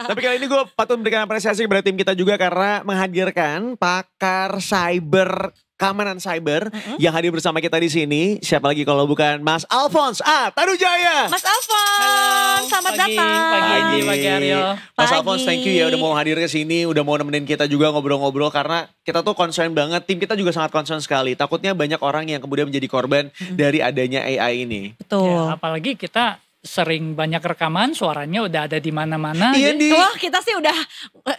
Tapi kali ini gue patut memberikan apresiasi kepada tim kita juga karena menghadirkan pakar cyber, keamanan cyber yang hadir bersama kita di sini. Siapa lagi kalau bukan Mas Alphonse Tanujaya. Mas Alphonse, selamat datang. Pagi Aryo. Mas Alphonse, thank you ya udah mau hadir ke sini, udah mau nemenin kita juga ngobrol-ngobrol karena kita tuh concern banget, tim kita juga sangat concern sekali. Takutnya banyak orang yang kemudian menjadi korban dari adanya AI ini. Betul. Ya, apalagi kita sering banyak rekaman, suaranya udah ada di mana-mana. Iya, Wah, kita sih udah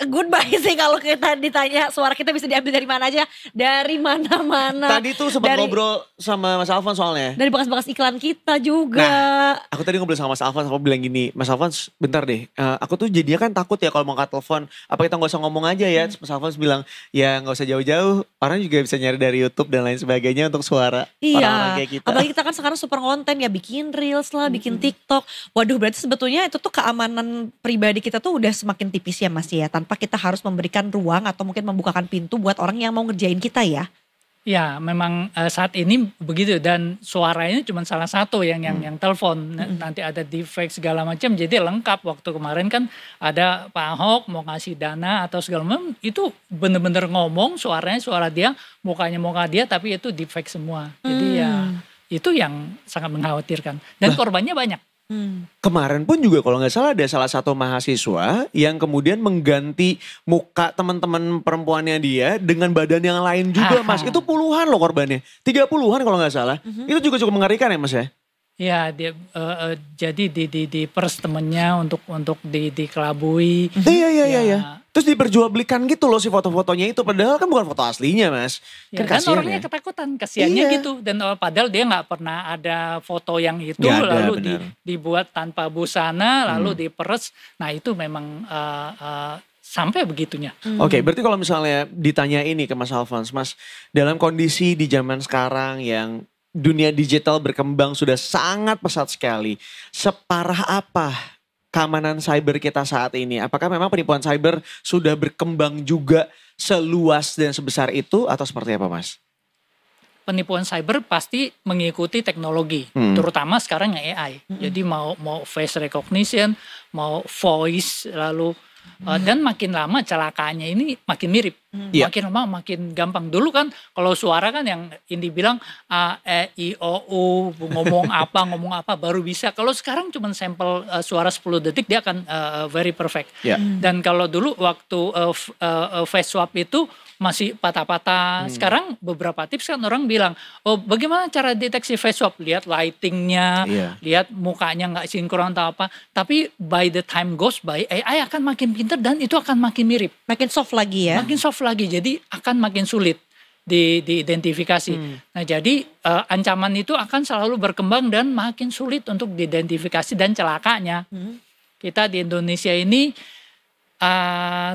goodbye sih kalau kita ditanya suara kita bisa diambil dari mana aja. Dari mana-mana. Tadi tuh sempat ngobrol sama Mas Alphonse soalnya. Dari bekas-bekas iklan kita juga. Nah, aku tadi ngobrol sama Mas Alphonse, aku bilang gini, Mas Alphonse bentar deh, aku tuh jadinya kan takut ya kalau mau angkat telepon, apa kita gak usah ngomong aja ya. Mas Alphonse bilang, ya gak usah jauh-jauh, orang juga bisa nyari dari YouTube dan lain sebagainya untuk suara orang-orang kayak kita. Apalagi kita kan sekarang super konten ya, bikin Reels lah, bikin TikTok. Waduh, berarti sebetulnya itu tuh keamanan pribadi kita tuh udah semakin tipis ya Mas ya, tanpa kita harus memberikan ruang atau mungkin membukakan pintu buat orang yang mau ngerjain kita ya. Ya, memang saat ini begitu, dan suaranya cuma salah satu yang telepon. Nanti ada deepfake segala macam, jadi lengkap. Waktu kemarin kan ada Pak Ahok mau ngasih dana atau segala macam, itu bener-bener ngomong suaranya suara dia, mukanya muka dia, tapi itu deepfake semua. Jadi ya itu yang sangat mengkhawatirkan, dan korbannya banyak. Kemarin pun juga kalau nggak salah ada salah satu mahasiswa yang kemudian mengganti muka teman-teman perempuannya dia dengan badan yang lain juga Mas. Itu puluhan loh korbannya, 30-an kalau nggak salah. Itu juga cukup mengerikan ya Mas ya? Ya, dia jadi di pers temennya untuk dikelabui. Iya. Terus diperjualbelikan gitu loh si foto-fotonya itu. Padahal kan bukan foto aslinya Mas. Ya, kan dan orangnya ketakutan, kasihannya gitu. Dan padahal dia gak pernah ada foto yang itu. Gak ada, lalu dibuat tanpa busana, lalu diperes. Nah itu memang sampai begitunya. Oke, berarti kalau misalnya ditanya ini ke Mas Alphonse, Mas, dalam kondisi di zaman sekarang yang dunia digital berkembang sudah sangat pesat sekali. Separah apa keamanan cyber kita saat ini? Apakah memang penipuan cyber sudah berkembang juga seluas dan sebesar itu atau seperti apa Mas? Penipuan cyber pasti mengikuti teknologi, terutama sekarang AI. Jadi mau face recognition, mau voice, lalu dan makin lama celakanya ini makin mirip. Makin lama makin gampang. Dulu kan kalau suara kan yang Indi bilang A, E, I, O, U, ngomong apa baru bisa. Kalau sekarang cuma sampel suara 10 detik dia akan very perfect. Dan kalau dulu waktu face swap itu masih patah-patah. Sekarang beberapa tips kan orang bilang, oh bagaimana cara deteksi face swap? Lihat lightingnya, lihat mukanya nggak sinkron atau apa. Tapi by the time goes by, AI akan makin pintar dan itu akan makin mirip. Makin soft lagi ya? Makin soft lagi, jadi akan makin sulit diidentifikasi. Nah jadi ancaman itu akan selalu berkembang dan makin sulit untuk diidentifikasi, dan celakanya kita di Indonesia ini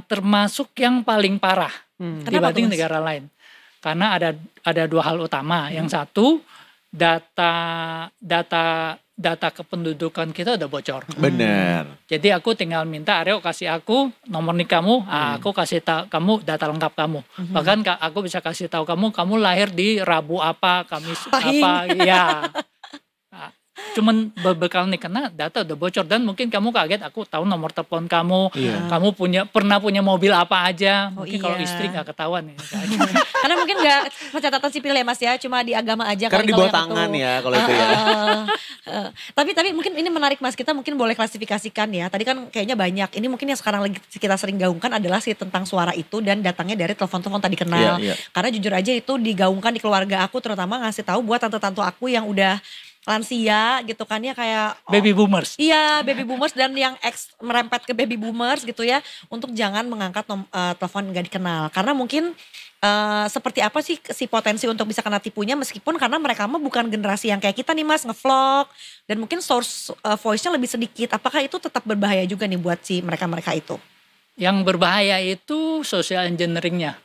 termasuk yang paling parah dibanding negara lain. Karena ada dua hal utama. Yang satu, data kependudukan kita udah bocor. Benar. Jadi aku tinggal minta Aryo kasih aku nomor nik kamu, aku kasih tahu kamu data lengkap kamu. Bahkan aku bisa kasih tahu kamu lahir di Rabu apa, Kamis apa, ya. Cuman berbekal nih karena data udah bocor, dan mungkin kamu kaget aku tahu nomor telepon kamu, kamu pernah punya mobil apa aja. Mungkin kalau istri nggak ketahuan ya. Karena mungkin nggak pencatatan sipil ya Mas ya, cuma di agama aja. Karena di bawah tangan ya kalau itu ya. Tapi mungkin ini menarik Mas, kita mungkin boleh klasifikasikan ya. Tadi kan kayaknya banyak. Ini mungkin yang sekarang lagi kita sering gaungkan adalah tentang suara itu dan datangnya dari telepon-telepon tadi kenal. Karena jujur aja itu digaungkan di keluarga aku, terutama ngasih tahu buat tante-tante aku yang udah lansia gitu kan ya, kayak baby boomers. Iya, baby boomers dan yang merempet ke baby boomers gitu ya, untuk jangan mengangkat telepon gak dikenal. Karena mungkin seperti apa sih si potensi untuk bisa kena tipunya, meskipun karena mereka mah bukan generasi yang kayak kita nih Mas, ngevlog dan mungkin source voice-nya lebih sedikit. Apakah itu tetap berbahaya juga nih buat si mereka-mereka itu? Yang berbahaya itu social engineering-nya,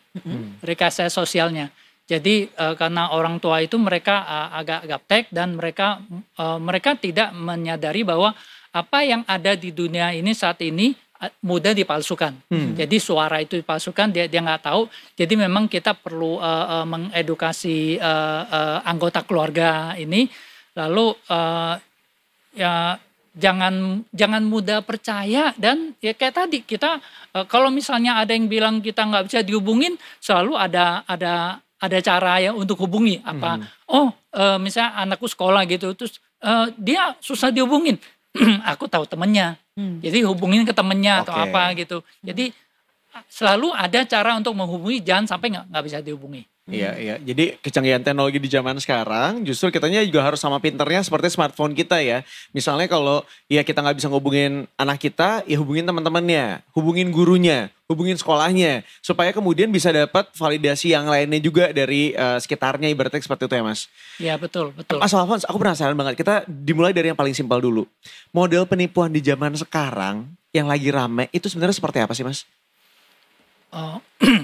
rekayasa sosialnya. Jadi karena orang tua itu mereka agak gaptek, dan mereka tidak menyadari bahwa apa yang ada di dunia ini saat ini mudah dipalsukan. Jadi suara itu dipalsukan, dia nggak tahu. Jadi memang kita perlu mengedukasi anggota keluarga ini. Lalu ya jangan mudah percaya, dan ya kayak tadi kita kalau misalnya ada yang bilang kita nggak bisa dihubungin, selalu ada cara ya untuk hubungi apa. Misalnya anakku sekolah gitu, terus dia susah dihubungin. Aku tahu temennya, jadi hubungin ke temennya atau apa gitu. Jadi selalu ada cara untuk menghubungi, jangan sampai nggak bisa dihubungi. Iya. Jadi kecanggihan teknologi di zaman sekarang justru kitanya juga harus sama pinternya seperti smartphone kita ya. Misalnya kalau ya kita nggak bisa ngehubungin anak kita, ya hubungin teman-temannya, hubungin gurunya, hubungin sekolahnya. Supaya kemudian bisa dapat validasi yang lainnya juga dari sekitarnya, ibaratnya seperti itu ya Mas. Iya betul. Mas Alphonse, aku penasaran banget. Kita dimulai dari yang paling simpel dulu. Model penipuan di zaman sekarang yang lagi rame itu sebenarnya seperti apa sih Mas?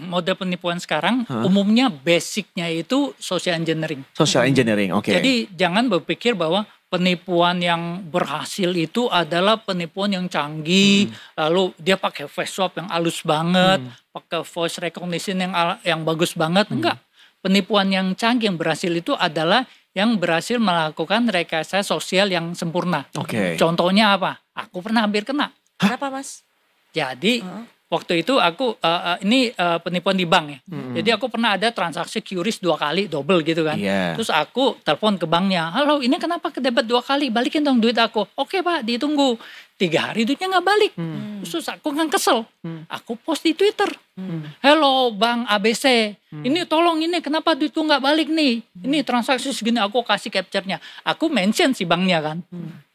Model penipuan sekarang umumnya basicnya itu social engineering. Social engineering, oke. Jadi jangan berpikir bahwa penipuan yang berhasil itu adalah penipuan yang canggih, lalu dia pakai face swap yang halus banget, pakai voice recognition yang bagus banget. Enggak. Penipuan yang canggih yang berhasil itu adalah yang berhasil melakukan rekayasa sosial yang sempurna. Oke. Contohnya apa? Aku pernah hampir kena. Kenapa Mas? Jadi waktu itu aku ini penipuan di bank ya. Jadi aku pernah ada transaksi QRIS 2 kali double gitu kan. Terus aku telepon ke banknya, halo ini kenapa kedebet 2 kali, balikin dong duit aku. Oke Pak, ditunggu 3 hari duitnya nggak balik. Terus aku kan kesel, aku post di Twitter. Hello Bank ABC, ini tolong ini kenapa duitku nggak balik nih. Ini transaksi segini, aku kasih capture-nya. Aku mention si banknya kan.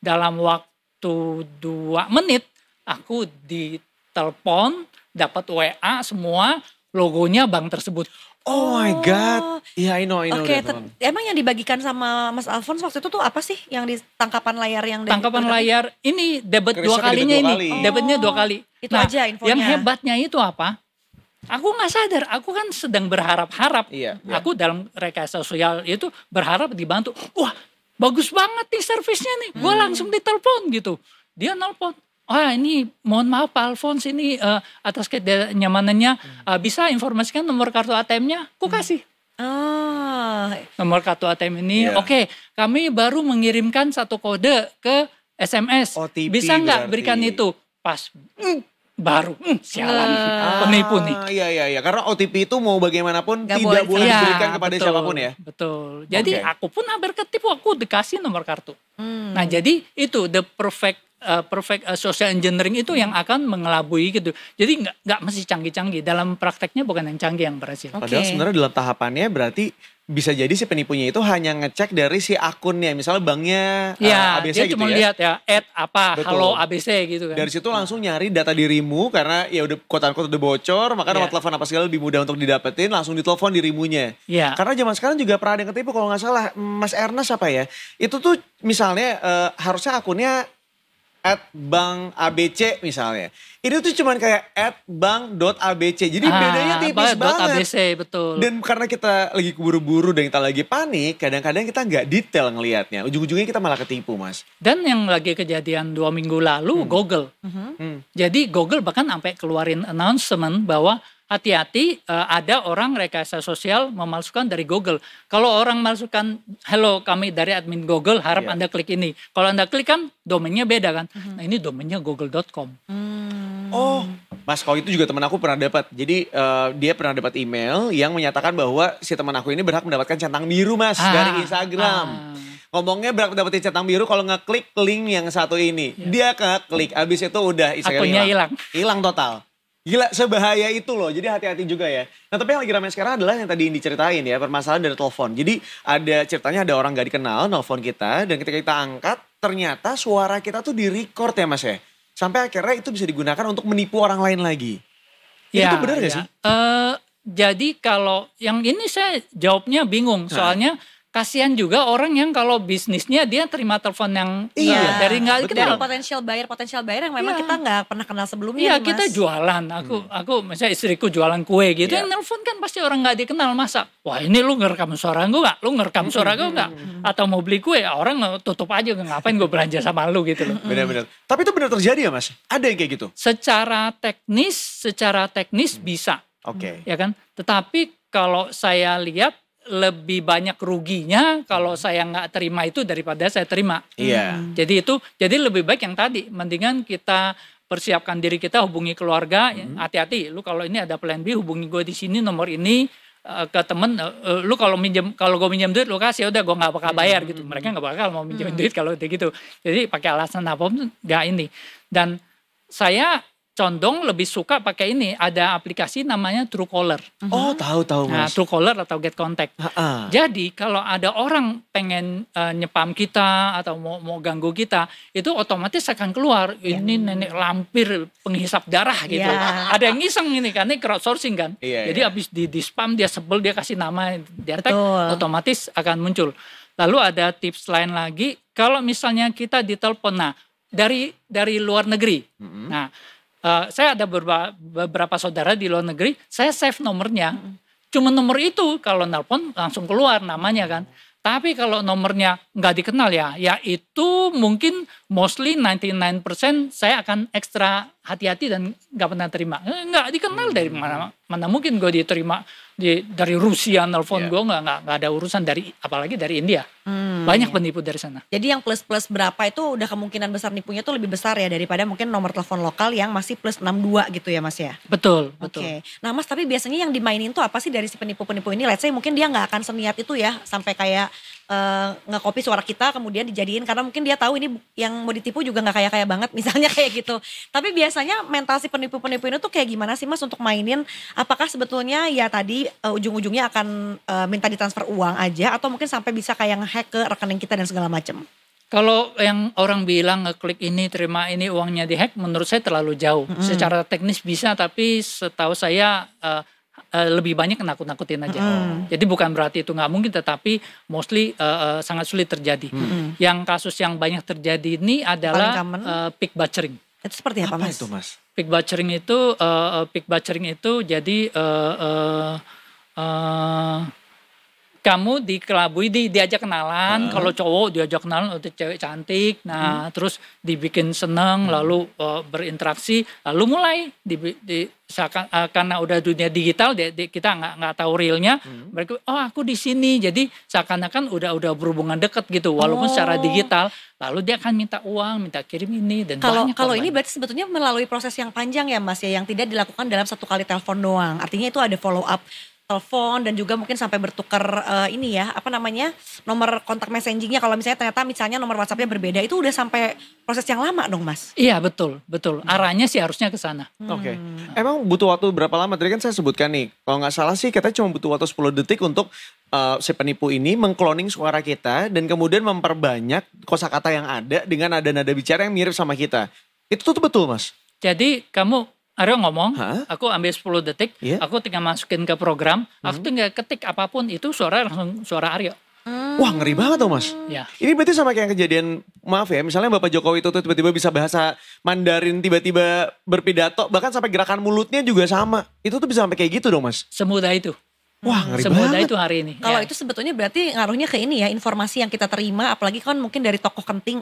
Dalam waktu 2 menit aku ditelepon, dapat WA semua, logonya bank tersebut. Oh my God. Iya, I know. Oke, emang yang dibagikan sama Mas Alphonse waktu itu tuh apa sih? Yang di tangkapan layar yang tangkapan layar ini debit 2 kalinya ini. Debitnya 2 kali. Itu aja infonya. Yang hebatnya itu apa? Aku nggak sadar, aku kan sedang berharap-harap. Aku dalam rekayasa sosial itu berharap dibantu. Wah, bagus banget nih servisnya nih. Gue langsung ditelepon gitu. Dia nelpon. Ini mohon maaf Pak Alphonse, ini atas kenyamanannya bisa informasikan nomor kartu ATM-nya, aku kasih. Nomor kartu ATM ini, oke, kami baru mengirimkan 1 kode ke SMS. OTP bisa nggak berarti. berikan itu? Pas, baru, sialan, penipu nih. Iya, karena OTP itu mau bagaimanapun tidak boleh diberikan kepada siapapun ya. Betul, jadi aku pun hampir ketipu, aku dikasih nomor kartu. Nah jadi itu the perfect social engineering itu yang akan mengelabui gitu. Jadi nggak mesti canggih-canggih. Dalam prakteknya bukan yang canggih yang berhasil. Padahal sebenarnya dalam tahapannya berarti bisa jadi si penipunya itu hanya ngecek dari si akunnya. Misalnya banknya ABC dia gitu cuma lihat ya, halo ABC gitu kan. Dari situ langsung nyari data dirimu karena ya udah quote-unquote udah bocor, maka nomor telepon apa segala lebih mudah untuk didapetin, langsung ditelepon dirimunya. Karena zaman sekarang juga pernah ada yang ketipu kalau nggak salah, Mas Ernest apa ya, itu tuh misalnya harusnya akunnya @bank ABC misalnya. Itu tuh cuman kayak @bank.abc. Jadi bedanya tipis banget. ABC, betul. Dan karena kita lagi keburu-buru dan kita lagi panik, kadang-kadang kita nggak detail ngelihatnya. Ujung-ujungnya kita malah ketipu, Mas. Dan yang lagi kejadian 2 minggu lalu Google. Jadi Google bahkan sampai keluarin announcement bahwa hati-hati ada orang rekayasa sosial memalsukan dari Google. Kalau orang memalsukan, hello kami dari admin Google, harap Anda klik ini. Kalau Anda klik kan domainnya beda kan. Nah ini domainnya google.com. Oh, Mas, kalau itu juga teman aku pernah dapat. Jadi dia pernah dapat email yang menyatakan bahwa si teman aku ini berhak mendapatkan centang biru, Mas, dari Instagram. Ngomongnya berhak dapetin centang biru kalau ngeklik link yang satu ini. Dia klik, abis itu udah akunnya hilang. Hilang total. Gila, sebahaya itu loh. Jadi hati-hati juga ya. Nah, tapi yang lagi ramai sekarang adalah yang tadi diceritain ya, permasalahan dari telepon. Jadi ada ceritanya ada orang gak dikenal nelfon kita, dan ketika kita angkat ternyata suara kita tuh di-record ya, Mas ya. Sampai akhirnya itu bisa digunakan untuk menipu orang lain lagi. Itu benar gak sih? Jadi kalau yang ini saya jawabnya bingung. Soalnya kasihan juga orang yang kalau bisnisnya dia terima telepon yang dari nggak dikenal. Dari potensial buyer yang memang kita nggak pernah kenal sebelumnya. Iya, kita jualan. Aku misalnya istriku jualan kue gitu. Yang nelfon kan pasti orang nggak dikenal. Masa, wah ini lu ngerekam suara gue nggak? Lu ngerekam suara gue nggak? Atau mau beli kue, orang tutup aja. Ngapain gue belanja sama lu gitu loh. Benar-benar. Tapi itu benar terjadi ya, Mas? Ada yang kayak gitu? Secara teknis bisa. Oke. Ya kan? Tetapi kalau saya lihat lebih banyak ruginya kalau saya nggak terima itu daripada saya terima. Iya. Jadi lebih baik yang tadi, mendingan kita persiapkan diri kita, hubungi keluarga, hati-hati. Lu kalau ini ada plan B, hubungi gue di sini nomor ini ke temen. Lu kalau gue minjem duit lu kasih, udah gue nggak bakal bayar gitu. Mereka nggak bakal mau minjem duit kalau kayak gitu. Jadi pakai alasan apapun nggak ini. Dan saya condong lebih suka pakai ini, ada aplikasi namanya Truecaller. Oh tahu Nah, Mas. Truecaller atau Get Contact. Ha-ha. Jadi kalau ada orang pengen nyepam kita atau mau ganggu kita, itu otomatis akan keluar. Ini nenek lampir penghisap darah gitu. Iya. Ada yang iseng ini kan, ini crowdsourcing kan. Iya, Jadi iya. habis di spam dia sebel, dia kasih nama, dia tag, Betul. otomatis akan muncul. Lalu ada tips lain lagi, kalau misalnya kita ditelepon, nah dari luar negeri. Nah, saya ada beberapa saudara di luar negeri, saya save nomornya. Cuma nomor itu kalau nelpon langsung keluar namanya kan. Tapi kalau nomornya nggak dikenal ya itu mungkin mostly 99% saya akan ekstra hati-hati dan nggak pernah terima. Nggak dikenal dari mana mungkin gue diterima dari Rusia nelpon gue nggak ada urusan apalagi dari India. Banyak penipu dari sana. Jadi yang plus berapa itu udah kemungkinan besar nipunya tuh lebih besar ya daripada mungkin nomor telepon lokal yang masih plus 62 gitu ya Mas ya. Betul. Oke. Nah Mas, tapi biasanya yang dimainin tuh apa sih dari si penipu-penipu ini? Let's say mungkin dia nggak akan seniat itu ya sampai kayak nge-copy suara kita kemudian dijadiin, karena mungkin dia tahu ini yang mau ditipu juga nggak kaya-kaya banget misalnya kayak gitu. Tapi biasanya mental si penipu-penipu ini tuh kayak gimana sih Mas untuk mainin? Apakah sebetulnya ya tadi ujung-ujungnya akan minta ditransfer uang aja atau mungkin sampai bisa kayak nge-hack ke rekening kita dan segala macam? Kalau yang orang bilang ngeklik ini, terima ini, uangnya dihack, menurut saya terlalu jauh. Secara teknis bisa, tapi setahu saya lebih banyak nakut-nakutin aja. Jadi bukan berarti itu nggak mungkin, tetapi mostly sangat sulit terjadi. Yang kasus yang banyak terjadi ini adalah peak butchering. Itu seperti apa Mas? Itu Mas? Peak butchering itu jadi kamu dikelabui, diajak kenalan. Kalau cowok diajak kenalan untuk cewek cantik. Nah, terus dibikin seneng, lalu berinteraksi, lalu mulai karena udah dunia digital, kita nggak tahu realnya. Mereka, oh aku di sini. Jadi seakan-akan udah berhubungan dekat gitu, walaupun secara digital. Lalu dia akan minta uang, minta kirim ini dan banyak. Kalau ini berarti sebetulnya melalui proses yang panjang ya Mas ya, yang tidak dilakukan dalam satu kali telepon doang. Artinya itu ada follow up telepon dan juga mungkin sampai bertukar ini ya, apa namanya, nomor kontak messagingnya. Kalau misalnya misalnya nomor WhatsAppnya berbeda, itu udah sampai proses yang lama dong Mas. Iya betul. Arahnya sih harusnya ke sana. Oke. Emang butuh waktu berapa lama? Tadi kan saya sebutkan nih, kalau nggak salah sih kita cuma butuh waktu 10 detik untuk si penipu ini mengcloning suara kita dan kemudian memperbanyak kosakata yang ada dengan nada-nada bicara yang mirip sama kita. Itu tuh betul Mas? Jadi kamu Aryo ngomong, aku ambil 10 detik, aku tinggal masukin ke program, aku tinggal ketik apapun itu suara langsung suara Aryo. Wah ngeri banget tuh Mas. Ya. Ini berarti sama kayak yang kejadian, maaf ya, misalnya Bapak Jokowi itu tuh tiba-tiba bisa bahasa Mandarin, tiba-tiba berpidato, bahkan sampai gerakan mulutnya juga sama. Itu tuh bisa sampai kayak gitu dong Mas? Semudah itu. Wah ngeri Semudah banget. itu hari ini. Kalau Ya. itu sebetulnya berarti ngaruhnya ke ini ya, informasi yang kita terima, apalagi kan mungkin dari tokoh penting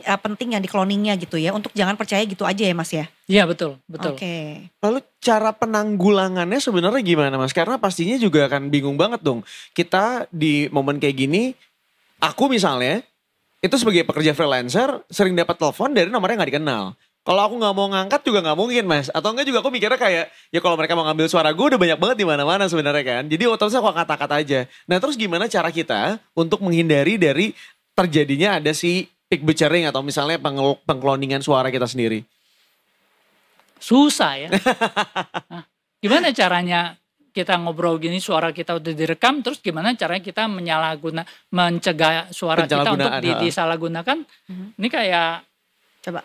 yang di cloningnya gitu ya, untuk jangan percaya gitu aja ya Mas ya. Iya betul. Oke. Lalu cara penanggulangannya sebenarnya gimana Mas? Karena pastinya juga akan bingung banget dong. Kita di momen kayak gini, aku misalnya, itu sebagai pekerja freelancer, sering dapat telepon dari nomor yang gak dikenal. Kalau aku nggak mau ngangkat juga nggak mungkin Mas. Atau enggak juga aku mikirnya kayak, ya kalau mereka mau ngambil suara gue udah banyak banget di mana-mana sebenarnya kan. Jadi otomatis aku kata-kata aja. Nah terus gimana cara kita untuk menghindari dari terjadinya ada si peak butchering atau misalnya pengkloningan suara kita sendiri? Susah ya. Nah, gimana caranya kita ngobrol gini, suara kita udah direkam, terus gimana caranya kita mencegah suara kita untuk disalahgunakan? Ini kayak, Coba.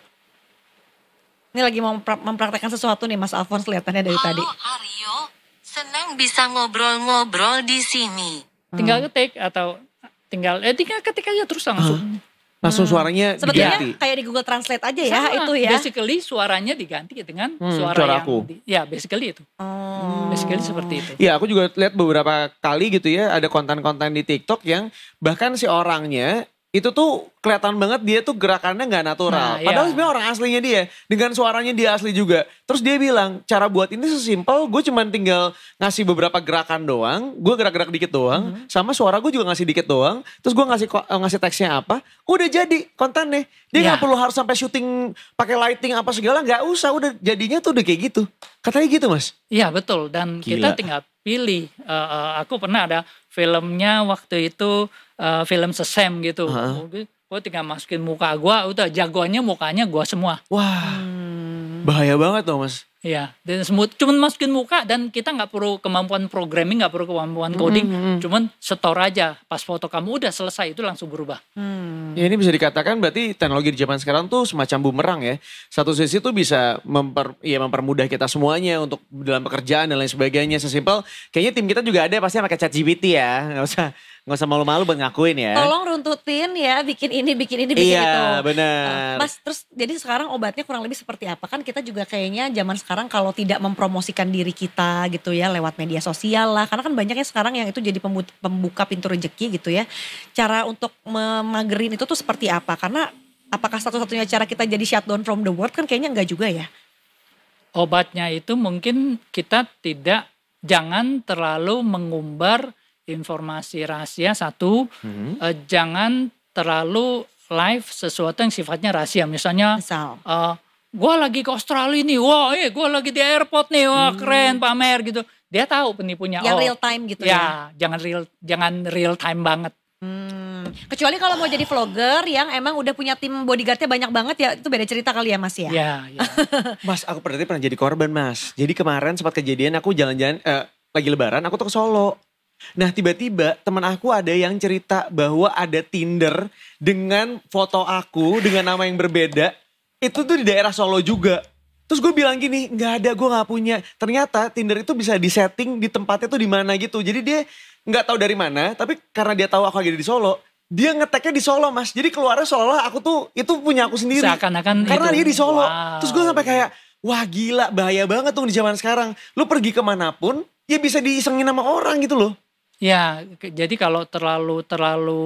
Ini lagi mau mempraktekkan sesuatu nih Mas Alphonse, kelihatannya dari tadi. Halo Aryo, senang bisa ngobrol-ngobrol di sini. tinggal ketik atau tinggal ketik aja terus langsung. Langsung suaranya Sebetulnya diganti. kayak di Google Translate aja ya. Sama, Itu ya. basically suaranya diganti dengan suara suara yang aku. ya basically itu. Basically seperti itu. Iya aku juga lihat beberapa kali gitu ya, ada konten-konten di TikTok yang bahkan si orangnya itu tuh kelihatan banget dia tuh gerakannya nggak natural. Nah, Padahal iya. sebenarnya orang aslinya dia, dengan suaranya dia asli juga. Terus dia bilang, cara buat ini sesimpel, gue cuman tinggal ngasih beberapa gerakan doang, gue gerak-gerak dikit doang, sama suara gue juga ngasih dikit doang, terus gue ngasih teksnya apa, udah jadi kontennya. Dia nggak Ya. perlu harus sampai syuting pakai lighting apa segala, nggak usah, udah jadinya tuh udah kayak gitu. Katanya gitu Mas. Iya betul, dan Gila. kita tinggal pilih. Aku pernah ada filmnya waktu itu, film sesam gitu. Gue tinggal masukin muka gue, udah jagoannya mukanya gue semua. Wah, bahaya banget tuh Mas. Iya, dan cuman masukin muka dan kita nggak perlu kemampuan programming, nggak perlu kemampuan coding, cuman setor aja. Pas foto kamu udah selesai itu langsung berubah. Ya ini bisa dikatakan berarti teknologi di zaman sekarang tuh semacam bumerang ya. Satu sisi tuh bisa mempermudah kita semuanya untuk dalam pekerjaan dan lain sebagainya. Sesimpel kayaknya tim kita juga ada pasti pakai ChatGPT ya. Nggak usah malu-malu buat ngakuin ya. Tolong runtutin ya, bikin ini, bikin itu. Iya benar. Mas, terus jadi sekarang obatnya kurang lebih seperti apa? Kan kita juga kayaknya zaman sekarang kalau tidak mempromosikan diri kita gitu ya lewat media sosial lah. Karena kan banyaknya sekarang yang itu jadi pembuka pintu rezeki gitu ya. Cara untuk memagerin itu tuh seperti apa? Karena apakah satu-satunya cara kita jadi shutdown from the world kan kayaknya enggak juga ya. Obatnya itu mungkin kita jangan terlalu mengumbar informasi rahasia satu, jangan terlalu live sesuatu yang sifatnya rahasia. Misalnya, Misal. gue lagi ke Australia nih, wah gue lagi di airport nih, wah keren pamer gitu. Dia tahu penipunya. Yang real time gitu ya. Ya, jangan real time banget. Kecuali kalau mau jadi vlogger yang emang udah punya tim bodyguardnya banyak banget ya, itu beda cerita kali ya Mas ya. Ya. Mas aku pernah jadi korban Mas. Jadi kemarin sempat kejadian aku jalan-jalan lagi lebaran aku tuh ke Solo. Nah tiba-tiba teman aku ada yang cerita bahwa ada Tinder dengan foto aku dengan nama yang berbeda. Itu tuh di daerah Solo juga. Terus gue bilang gini, nggak ada, gue nggak punya. Ternyata Tinder itu bisa disetting di tempatnya tuh di mana gitu. Jadi dia nggak tahu dari mana, tapi karena dia tahu aku lagi di Solo, dia ngeteknya di Solo Mas. Jadi keluarnya seolah aku tuh itu punya aku sendiri. Seakan-akan karena itu. dia di Solo. Wow. Terus gue sampai kayak, wah gila bahaya banget tuh di zaman sekarang. Lu pergi kemanapun, ya bisa diisengin sama orang gitu loh. Ya, jadi kalau terlalu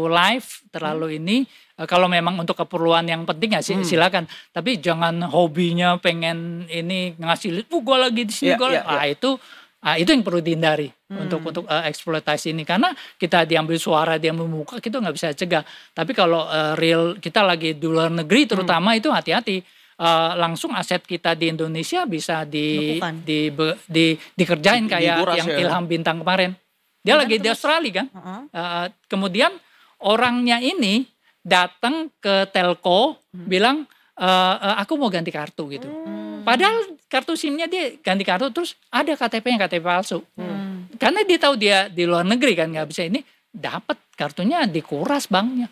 live, terlalu ini, kalau memang untuk keperluan yang penting ya silakan. Tapi jangan hobinya pengen ini ngasih lihat, gue lagi di sini, itu yang perlu dihindari untuk eksploitasi ini. Karena kita diambil suara, diambil muka, kita nggak bisa cegah. Tapi kalau real kita lagi di luar negeri, terutama itu hati-hati. Langsung aset kita di Indonesia bisa dikerjain kayak yang Ilham Bintang kemarin. Dia lagi di Australia kan. Kemudian orangnya ini datang ke telco bilang aku mau ganti kartu gitu. Padahal kartu SIM-nya dia ganti kartu terus ada KTP-nya KTP palsu. Karena dia tahu dia di luar negeri kan nggak bisa ini, dapat kartunya dikuras banknya.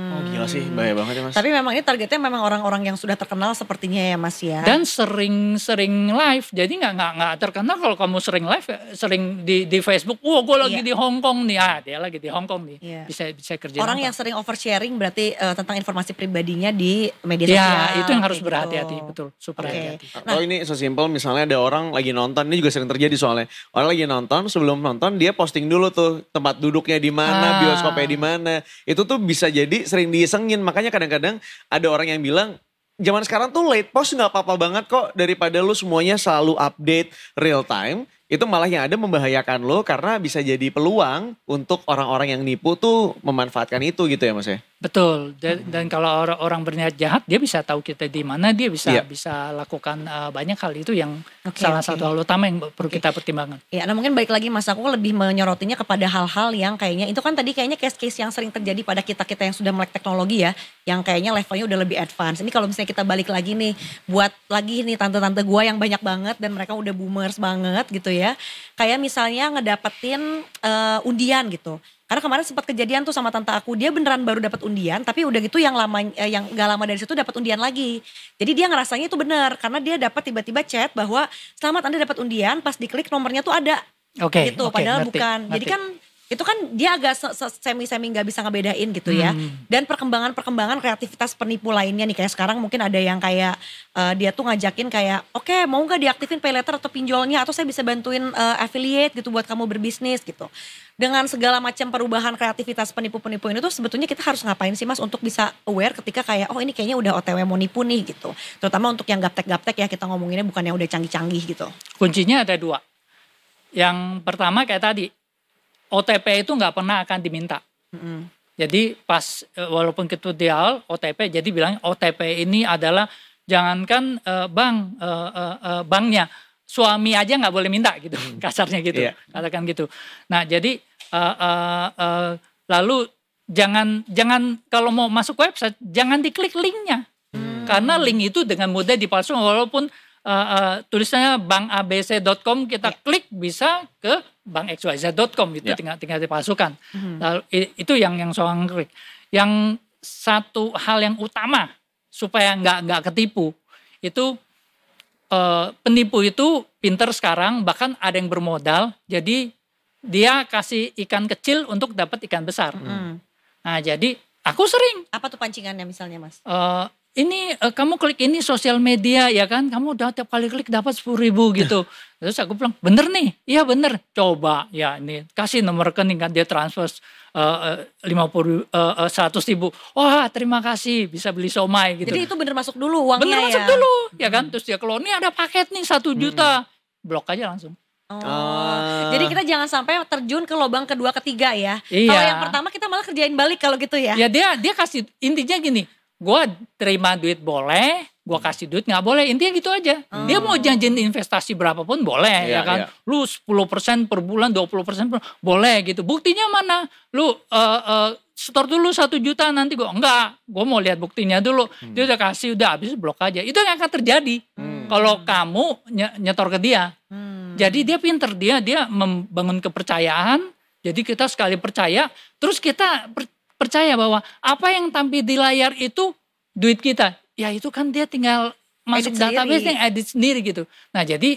Oh gila sih, bahaya banget ya Mas. Tapi memang ini targetnya memang orang-orang yang sudah terkenal sepertinya ya Mas ya. Dan sering live, jadi nggak terkenal kalau kamu sering live, sering di Facebook. Wah, gue lagi di Hong Kong nih, dia lagi di Hong Kong nih, bisa kerja. Orang yang sering oversharing berarti tentang informasi pribadinya di media sosial. Ya, itu yang harus berhati-hati, betul, super hati-hati. Nah, ini sesimpel misalnya ada orang lagi nonton, ini juga sering terjadi soalnya. Orang lagi nonton, sebelum nonton dia posting dulu tuh tempat duduknya di mana, bioskopnya di mana. Itu tuh bisa jadi sering disengin. Makanya kadang-kadang ada orang yang bilang, zaman sekarang tuh late post gak apa-apa banget kok. Daripada lu semuanya selalu update real time. Itu malah yang ada membahayakan lo karena bisa jadi peluang untuk orang-orang yang nipu tuh memanfaatkan itu gitu ya Mas ya. Betul, dan kalau orang berniat jahat dia bisa tahu kita di mana, dia bisa lakukan banyak hal. Itu yang salah satu hal utama yang perlu kita pertimbangkan. Ya, nah mungkin balik lagi Mas, aku lebih menyorotinya kepada hal-hal yang kayaknya itu kan tadi kayaknya case-case yang sering terjadi pada kita-kita yang sudah melek teknologi ya, yang kayaknya levelnya udah lebih advance. Ini kalau misalnya kita balik lagi nih, buat lagi nih tante-tante gua yang banyak banget dan mereka udah boomers banget gitu ya. Kayak misalnya ngedapetin undian gitu. Karena kemarin sempat kejadian tuh sama tante aku, dia beneran baru dapat undian, tapi udah gitu yang gak lama dari situ dapat undian lagi. Jadi dia ngerasanya itu benar, karena dia dapat tiba-tiba chat bahwa selamat Anda dapat undian, pas diklik nomornya tuh ada. Gitu, padahal bukan. Jadi kan Itu kan dia agak semi-semi nggak bisa ngebedain gitu ya. Dan perkembangan kreativitas penipu lainnya nih, kayak sekarang mungkin ada yang kayak dia tuh ngajakin kayak, oke, mau nggak diaktifin pay letter atau pinjolnya, atau saya bisa bantuin affiliate gitu buat kamu berbisnis gitu. Dengan segala macam perubahan kreativitas penipu-penipu ini tuh sebetulnya kita harus ngapain sih Mas untuk bisa aware ketika kayak oh ini kayaknya udah OTW mau nipu nih gitu. Terutama untuk yang gaptek-gaptek ya, kita ngomonginnya bukan yang udah canggih-canggih gitu. Kuncinya ada 2. Yang pertama kayak tadi, OTP itu nggak pernah akan diminta. Jadi pas walaupun kita dial OTP, jadi bilang OTP ini adalah jangankan banknya, suami aja nggak boleh minta gitu, kasarnya gitu, katakan gitu. Nah jadi lalu jangan kalau mau masuk website jangan diklik linknya, karena link itu dengan mudah dipalsukan walaupun tulisannya bankabc.com kita klik bisa ke bankxyz.com itu tinggal dipalsukan. Lalu itu yang soal klik. Yang satu hal yang utama supaya nggak ketipu itu penipu itu pinter sekarang, bahkan ada yang bermodal jadi dia kasih ikan kecil untuk dapat ikan besar. Nah jadi aku sering. Apa tuh pancingannya misalnya Mas? Ini kamu klik ini sosial media ya kan, kamu udah tiap kali klik dapat 10.000 gitu. Terus aku bilang bener nih, iya bener, coba ya ini kasih nomor rekening kan, dia transfer 100.000, wah terima kasih bisa beli somai gitu. Jadi itu bener masuk dulu uangnya bener masuk dulu ya kan, terus dia keluar nih ada paket nih 1 juta, blok aja langsung. Jadi kita jangan sampai terjun ke lubang kedua ketiga ya. Iya. Kalau yang pertama kita malah kerjain balik kalau gitu ya. Ya dia kasih, intinya gini, gue terima duit boleh, gue kasih duit nggak boleh, intinya gitu aja. Dia mau janjiin investasi berapapun boleh ya kan. Lu 10% per bulan, 20% boleh gitu. Buktinya mana? Lu store dulu 1 juta nanti enggak, gue mau lihat buktinya dulu. Dia udah kasih, udah habis blok aja. Itu yang akan terjadi kalau kamu nyetor ke dia. Jadi dia pinter, dia membangun kepercayaan. Jadi kita sekali percaya, terus kita percaya bahwa apa yang tampil di layar itu duit kita. Ya itu kan dia tinggal masuk database yang edit sendiri gitu. Nah jadi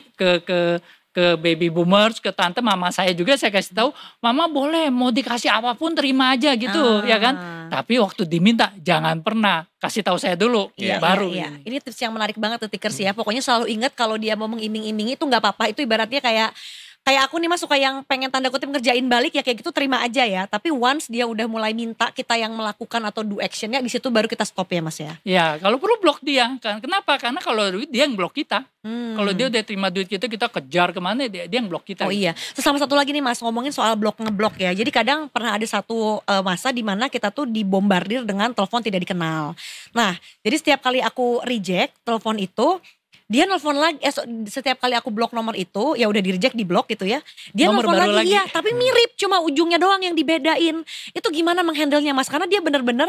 ke baby boomers, ke tante mama saya juga saya kasih tahu, mama boleh mau dikasih apapun terima aja gitu ya kan. Tapi waktu diminta jangan pernah kasih tahu saya dulu baru. Iya. Ini tips yang menarik banget Tikers ya. Pokoknya selalu ingat kalau dia mau mengiming-imingi itu nggak apa-apa. Itu ibaratnya kayak aku nih Mas suka yang pengen tanda kutip ngerjain balik ya kayak gitu terima aja ya. Tapi once dia udah mulai minta kita yang melakukan atau do actionnya, di situ baru kita stop ya Mas ya. Ya kalau perlu blok dia. Kenapa? Karena kalau duit dia yang blok kita. Kalau dia udah terima duit kita kejar kemana dia yang blok kita. Oh iya. Sama satu lagi nih Mas, ngomongin soal ngeblok ya. Jadi kadang pernah ada satu masa di mana kita tuh dibombardir dengan telepon tidak dikenal. Nah jadi setiap kali aku reject telepon itu, dia nelfon lagi, setiap kali aku blok nomor itu, ya udah di reject, di blok gitu ya. Dia nelfon lagi, iya, tapi mirip, cuma ujungnya doang yang dibedain. Itu gimana menghandlenya Mas? Karena dia bener-bener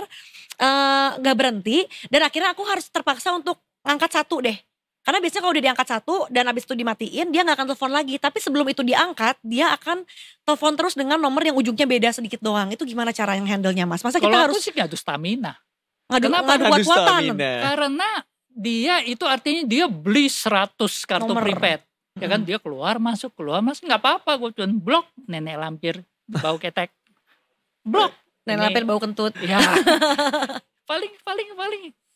gak berhenti, dan akhirnya aku harus terpaksa untuk ngangkat satu deh. Karena biasanya kalau udah diangkat satu, dan abis itu dimatiin, dia gak akan telepon lagi. Tapi sebelum itu diangkat, dia akan telepon terus dengan nomor yang ujungnya beda sedikit doang. Itu gimana cara yang handlenya Mas? Masa kita harus... Kalau aku sih ngadu stamina. Kenapa ngadu kuat-kuatan? Karena dia itu artinya dia beli 100 kartu prepaid. Ya kan dia keluar masuk nggak apa-apa, gue cuma blok nenek lampir bau ketek. Blok nenek lampir bau kentut. Ya. paling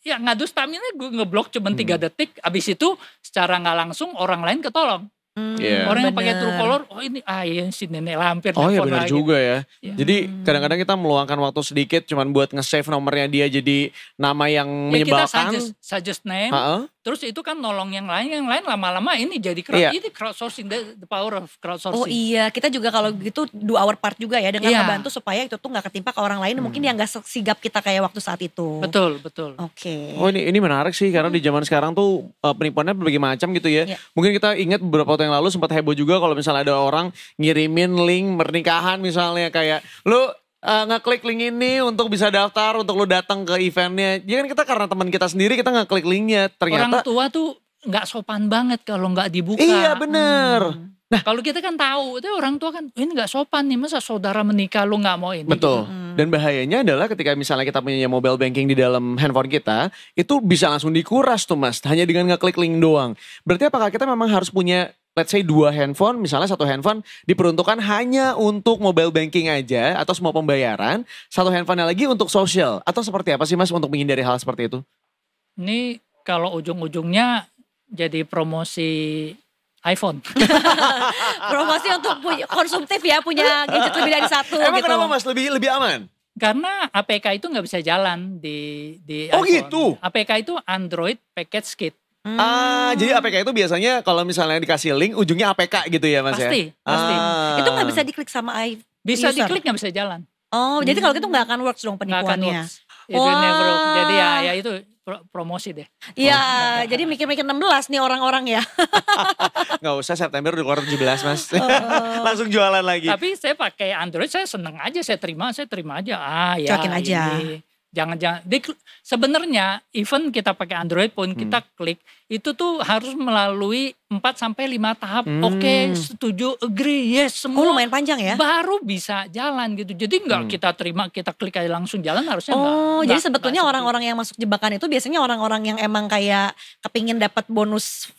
ya ngadu stamina gue ngeblok cuma 3 detik, abis itu secara nggak langsung orang lain ketolong. Orang yang pakai Truecaller, oh ini si nenek lampir. Oh iya benar juga ya. Ya. Jadi kadang-kadang kita meluangkan waktu sedikit cuman buat nge-save nomornya dia jadi nama yang menyebalkan. Kita suggest name, terus itu kan nolong yang lain lama-lama ini jadi ini crowdsourcing, the power of crowdsourcing. Oh iya, kita juga kalau gitu do our part juga ya dengan membantu supaya itu tuh gak ketimpa ke orang lain mungkin yang gak sigap kita kayak waktu saat itu. Betul. Oke. Oh ini menarik sih karena di zaman sekarang tuh penipuannya berbagai macam gitu ya. Mungkin kita ingat beberapa waktu yang lalu sempat heboh juga kalau misalnya ada orang ngirimin link pernikahan misalnya kayak lu ngeklik link ini untuk bisa daftar untuk lu datang ke eventnya. Jadi kan kita karena teman kita sendiri kita ngeklik linknya, ternyata orang tua tuh nggak sopan banget kalau nggak dibuka. Iya bener. Nah kalau kita kan tahu itu orang tua kan ini nggak sopan nih, masa saudara menikah lu nggak mau ini. Betul. Dan bahayanya adalah ketika misalnya kita punya mobile banking di dalam handphone kita, itu bisa langsung dikuras tuh Mas, hanya dengan ngeklik link doang. Berarti apakah kita memang harus punya let's say 2 handphone, misalnya satu handphone diperuntukkan hanya untuk mobile banking aja atau semua pembayaran, satu handphone lagi untuk sosial atau seperti apa sih Mas untuk menghindari hal seperti itu? Ini kalau ujung-ujungnya jadi promosi iPhone. Promosi untuk konsumtif ya, punya gadget lebih dari satu Emang gitu. kenapa Mas lebih aman? Karena APK itu nggak bisa jalan di Oh iPhone. gitu? APK itu Android Package Kit. Jadi APK itu biasanya kalau misalnya dikasih link ujungnya APK gitu ya Mas Pasti, ya? pasti. Itu nggak bisa diklik sama Bisa user? diklik nggak bisa jalan. Oh, jadi kalau gitu nggak akan works dong Nggak akan penipuannya. works. Itu never work. Wah. Jadi ya itu promosi deh. Iya, jadi mikir-mikir 16 nih orang-orang ya. Nggak usah, September udah keluar 17 Mas. Langsung jualan lagi. Tapi saya pakai Android, saya seneng aja, saya terima aja. Ya Cuekin aja. ini. Jangan. Sebenarnya even kita pakai Android pun kita klik itu tuh harus melalui 4-5 tahap. Oke, setuju, agree, yes, semua. Oh, lumayan panjang ya. Baru bisa jalan gitu. Jadi enggak kita terima, kita klik aja langsung jalan, harusnya enggak. Oh, jadi enggak sebetulnya seperti orang-orang yang masuk jebakan itu biasanya orang-orang yang emang kayak kepingin dapat bonus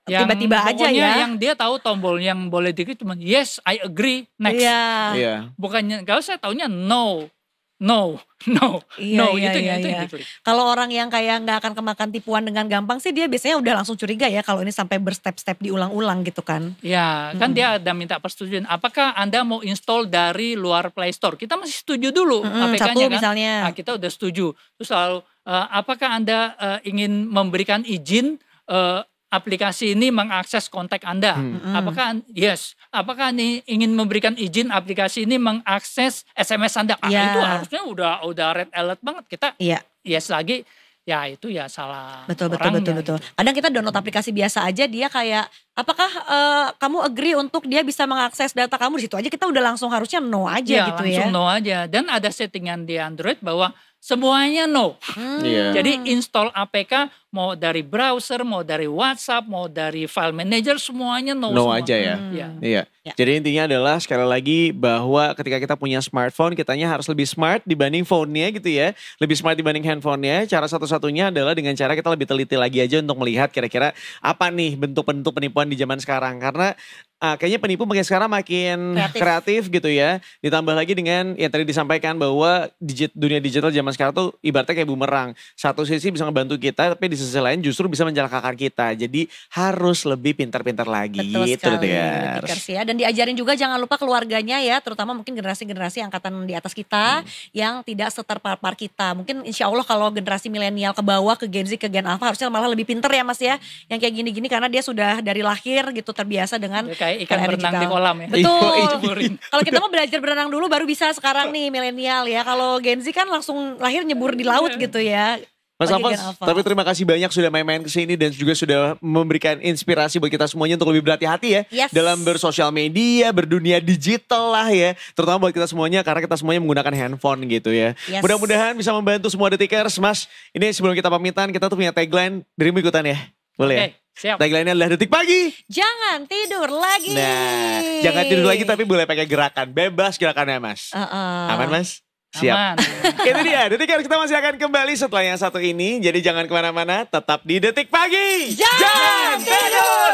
tiba-tiba aja pokoknya ya. yang dia tahu tombol yang boleh diklik cuma yes, I agree, next. Iya. Iya. Bukannya, kalau saya taunya no, Iya, iya, itu iya, yang iya. diklik. Kalau orang yang kayak nggak akan kemakan tipuan dengan gampang sih dia biasanya udah langsung curiga ya kalau ini sampai berstep-step diulang-ulang gitu kan. Ya, kan dia ada minta persetujuan. Apakah Anda mau install dari luar Play Store? Kita masih setuju dulu APK-nya satu kan. misalnya. Nah, kita udah setuju. Terus lalu apakah Anda ingin memberikan izin aplikasi ini mengakses kontak Anda? Apakah yes? Apakah ini ingin memberikan izin aplikasi ini mengakses SMS Anda? Iya. Itu harusnya udah red alert banget. Kita Iya. yes lagi. Ya itu ya salah Betul. orangnya gitu. Kadang kita download aplikasi biasa aja dia kayak apakah kamu agree untuk dia bisa mengakses data kamu di situ aja kita udah langsung harusnya no aja Ya, gitu langsung ya. no aja. Dan ada settingan di Android bahwa semuanya no. Iya. Jadi install APK mau dari browser, mau dari WhatsApp, mau dari file manager semuanya no, No semua. aja ya. Ya. Iya. Ya. Jadi intinya adalah sekali lagi bahwa ketika kita punya smartphone, kitanya harus lebih smart dibanding phone-nya gitu ya. Lebih smart dibanding handphone-nya. Cara satu-satunya adalah dengan cara kita lebih teliti lagi aja untuk melihat kira-kira apa nih bentuk-bentuk penipuan di zaman sekarang. Karena kayaknya penipu makin sekarang makin kreatif gitu ya. Ditambah lagi dengan yang tadi disampaikan bahwa dunia digital zaman sekarang tuh ibaratnya kayak bumerang. Satu sisi bisa ngebantu kita, tapi di sisi lain justru bisa mencelakakan kita. Jadi harus lebih pintar-pintar lagi. Betul gitu sekali, Detikers. Detikers ya. Dan diajarin juga jangan lupa keluarganya ya, terutama mungkin generasi-generasi angkatan di atas kita yang tidak seterpapar kita. Mungkin insya Allah kalau generasi milenial ke bawah, ke Gen Z, ke Gen Alpha harusnya malah lebih pinter ya Mas ya. Yang kayak gini-gini karena dia sudah dari lahir gitu terbiasa dengan Kayak ikan era berenang digital. di kolam ya. Betul. Jeburin. Kalau kita mau belajar berenang dulu baru bisa sekarang nih milenial ya. Kalau Gen Z kan langsung lahir nyebur di laut gitu ya. Mas Lagi Alfons, Gen Alpha. tapi terima kasih banyak sudah main-main ke sini dan juga sudah memberikan inspirasi buat kita semuanya untuk lebih berhati-hati ya Yes. dalam bersosial media, berdunia digital lah ya, terutama buat kita semuanya karena kita semuanya menggunakan handphone gitu ya. Yes. Mudah-mudahan bisa membantu semua Detikers, Mas. Ini sebelum kita pamitan kita tuh punya tagline, dirimu ikutan ya, boleh ya? Oke, siap. Tagline-nya adalah Detik Pagi. Jangan tidur lagi. Nah, jangan tidur lagi tapi boleh pakai gerakan, bebas gerakannya Mas. Aman Mas? Siap. Aman. Itu dia, Detikers kita masih akan kembali setelah yang satu ini. Jadi jangan kemana-mana, tetap di Detik Pagi. Jangan tidur